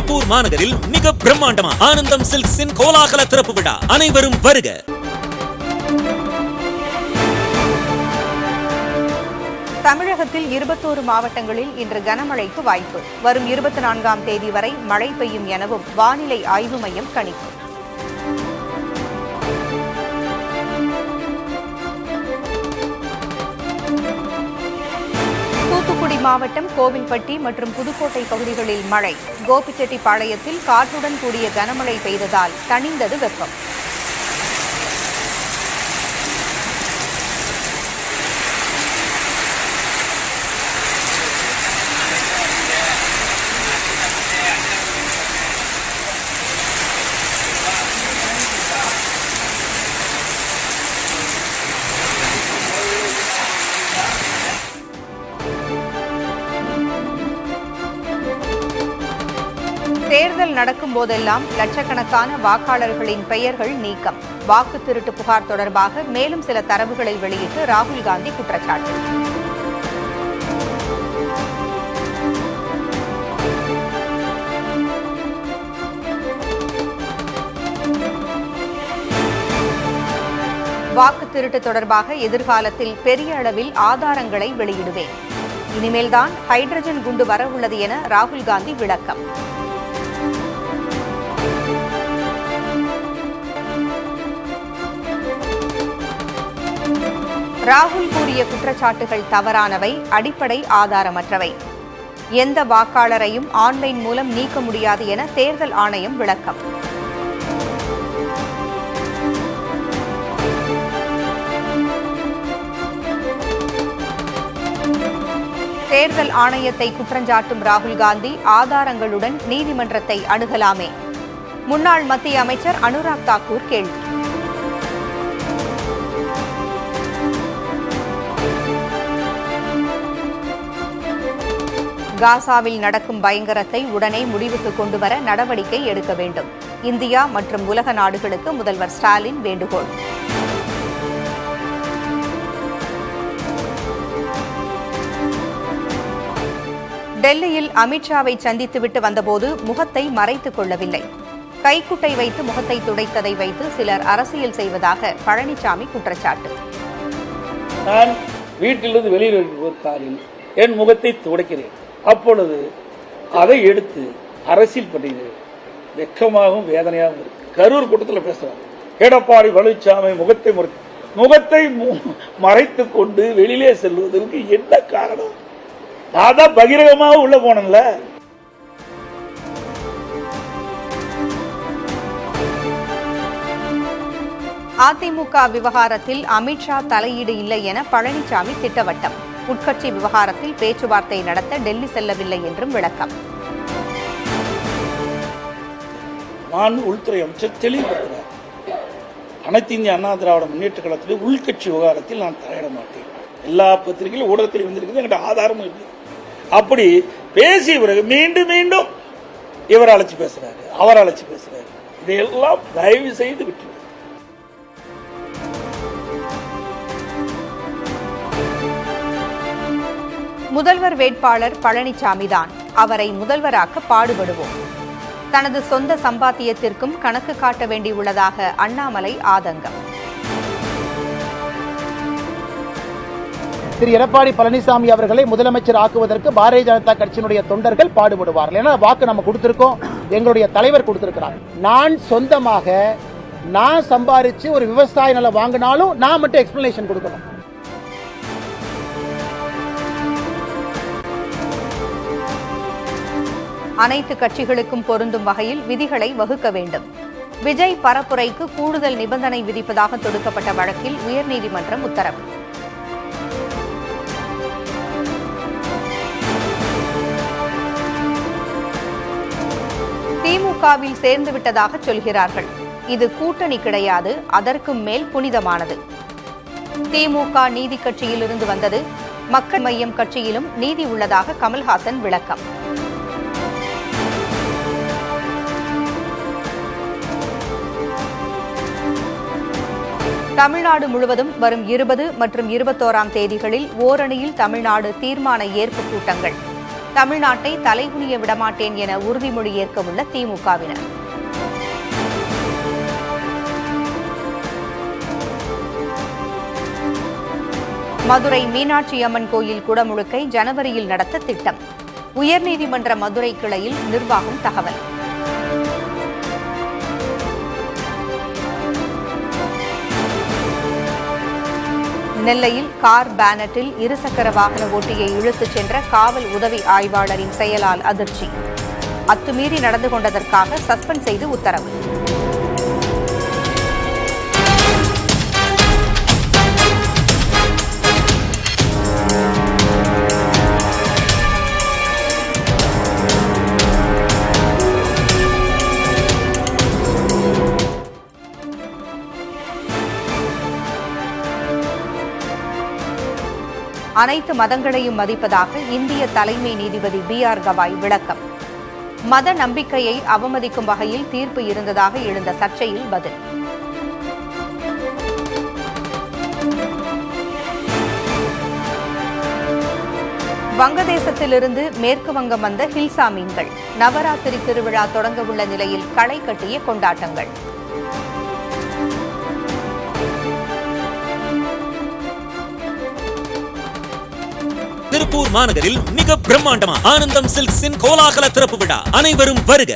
திருப்பூர் மாநகரில் மிக பிரம்மாண்டமா ஆனந்தம் சில்க்ஸின் கோலாகல திறப்பு விழா. அனைவரும் வருக. தமிழகத்தில் 21 மாவட்டங்களில் இன்று கனமழைக்கு வாய்ப்பு. வரும் 24ஆம் தேதி வரை மழை பெய்யும் எனவும் வானிலை ஆய்வு மையம் கணிப்பு. தூத்துக்குடி மாவட்டம் கோவில்பட்டி மற்றும் புதுக்கோட்டை பகுதிகளில் மழை. கோபிச்செட்டிப்பாளையத்தில் காற்றுடன் கூடிய கனமழை பெய்ததால் தணிந்தது வெப்பம். தேர்தல் நடக்கும் போதெல்லாம் லட்சக்கணக்கான வாக்காளர்களின் பெயர்கள் நீக்கம். வாக்கு திருட்டு புகார் தொடர்பாக மேலும் சில தரவுகளை வெளியிட்டு ராகுல் காந்தி குற்றச்சாட்டு. வாக்கு திருட்டு தொடர்பாக எதிர்காலத்தில் பெரிய அளவில் ஆதாரங்களை வெளியிடுவேன். இனிமேல்தான் ஹைட்ரஜன் குண்டு வரவுள்ளது என ராகுல் காந்தி விளக்கம். ராகுல் கூறிய குற்றச்சாட்டுகள் தவறானவை, அடிப்படை ஆதாரமற்றவை. எந்த வாக்காளரையும் ஆன்லைன் மூலம் நீக்க முடியாது என தேர்தல் ஆணையம் விளக்கம். தேர்தல் ஆணையத்தை குற்றஞ்சாட்டும் ராகுல் காந்தி ஆதாரங்களுடன் நீதிமன்றத்தை அணுகலாமே. முன்னாள் மத்திய அமைச்சர் அனுராக் தாக்கூர் கேள்வி. காசாவில் நடக்கும் பயங்கரத்தை உடனே முடிவுக்கு கொண்டுவர நடவடிக்கை எடுக்க வேண்டும். இந்தியா மற்றும் உலக நாடுகளுக்கு முதல்வர் ஸ்டாலின் வேண்டுகோள். டெல்லியில் அமித்ஷாவை சந்தித்துவிட்டு வந்தபோது முகத்தை மறைத்துக் கொள்ளவில்லை. கைக்குட்டை வைத்து முகத்தை துடைத்ததை வைத்து சிலர் அரசியல் செய்வதாக பழனிசாமி குற்றச்சாட்டு. நான் வீட்டிலிருந்து வெளியில் காரில் என் முகத்தை துடைக்கிறேன். அப்பொழுது அதை எடுத்து அரசியல் பண்ணுகிறது. வெக்கமாகவும் வேதனையாகவும் இருக்கு. கரூர் கூட்டத்தில் பேசுறாங்க. எடப்பாடி பழனிசாமி முகத்தை மறைத்துக் கொண்டு வெளியிலே செல்வதற்கு என்ன காரணம்? நான் தான் பகிரங்கமாக உள்ள போனேன்ல. அதிமுக விவகாரத்தில் அமித்ஷா தலையீடு இல்லை என பழனிசாமி திட்டவட்டம். உட்கட்சி விவகாரத்தில் பேச்சுவார்த்தை நடத்த டெல்லி செல்லவில்லை என்றும் விளக்கம். நான் உள்துறை அமைச்சர் தெளிவுபடுத்தினார். அனைத்து இந்திய அண்ணா திராவிட முன்னேற்ற கழகத்தில் உள்கட்சி விவகாரத்தில் நான் தலையிட மாட்டேன். எல்லா பத்திரிகையிலும் ஊடகத்தில் வந்திருக்கிறது, என்கிட்ட ஆதாரமும் இருக்கு. அப்படி பேசிய பிறகு மீண்டும் மீண்டும் இவர் அழைச்சி பேசுறாரு, அவர் அழைச்சி பேசுறாரு. இதையெல்லாம் தயவு செய்து விட்டு முதல்வர் வேட்பாளர் பழனிசாமிதான். அவரை முதல்வராக்க பாடுபடுவோம். தனது சொந்த சம்பாத்தியத்திற்கும் கணக்கு காட்ட வேண்டியுள்ளதாக அண்ணாமலை ஆதங்கம். திரு எடப்பாடி பழனிசாமி அவர்களை முதலமைச்சர் ஆக்குவதற்கு பாரதிய ஜனதா கட்சியினுடைய தொண்டர்கள் பாடுபடுவார்கள். ஏன்னா வாக்கு நம்ம கொடுத்திருக்கோம், எங்களுடைய தலைவர் கொடுத்திருக்கிறார். நான் சொந்தமாக நான் சம்பாதிச்சு ஒரு விவசாய நிலம் வாங்கினாலும் நான் மட்டும் எக்ஸ்பிளனேஷன் கொடுக்கணும். அனைத்து கட்சிகளுக்கும் பொருந்தும் வகையில் விதிகளை வகுக்க வேண்டும். விஜய் பரப்புரைக்கு கூடுதல் நிபந்தனை விதிப்பதாக தொடுக்கப்பட்ட வழக்கில் உயர்நீதிமன்றம் உத்தரவு. திமுகவில் சேர்ந்துவிட்டதாக சொல்கிறார்கள். இது கூட்டணி கிடையாது, அதற்கும் மேல் புனிதமானது. திமுக நீதி கட்சியில் இருந்து வந்தது. மக்கள் மையம் கட்சியிலும் நீதி உள்ளதாக கமல்ஹாசன் விளக்கம். தமிழ்நாடு முழுவதும் வரும் 20 மற்றும் 21ஆம் தேதிகளில் ஓரணியில் தமிழ்நாடு தீர்மான ஏற்பு கூட்டங்கள். தமிழ்நாட்டை தலைகுனிய விடமாட்டேன் என உறுதிமொழி ஏற்கவுள்ள திமுகவினர். மதுரை மீனாட்சி அம்மன் கோயில் குடமுழுக்கை ஜனவரியில் நடத்த திட்டம். உயர்நீதிமன்ற மதுரை கிளையில் நிர்வாகம் தகவல். நெல்லையில் கார் பேனட்டில் இருசக்கர வாகன ஓட்டியை இழுத்துச் சென்ற காவல் உதவி ஆய்வாளரின் செயலால் அதிர்ச்சி. அத்துமீறி நடந்து கொண்டதற்காக சஸ்பெண்ட் செய்து உத்தரவு. அனைத்து மதங்களையும் மதிப்பதாக இந்திய தலைமை நீதிபதி BR கவாய் விளக்கம். மத நம்பிக்கையை அவமதிக்கும் வகையில் தீர்ப்பு இருந்ததாக எழுந்த சர்ச்சையில் பதில். வங்கதேசத்திலிருந்து மேற்கு வங்கம் வந்த ஹில்சா மீன்கள். நவராத்திரி திருவிழா தொடங்கவுள்ள நிலையில் களை கட்டிய கொண்டாட்டங்கள். திருப்பூர் மாநகரில் மிக பிரம்மாண்டமா ஆனந்தம் சில்க்ஸின் கோலாகல திறப்பு விழா. அனைவரும் வருக.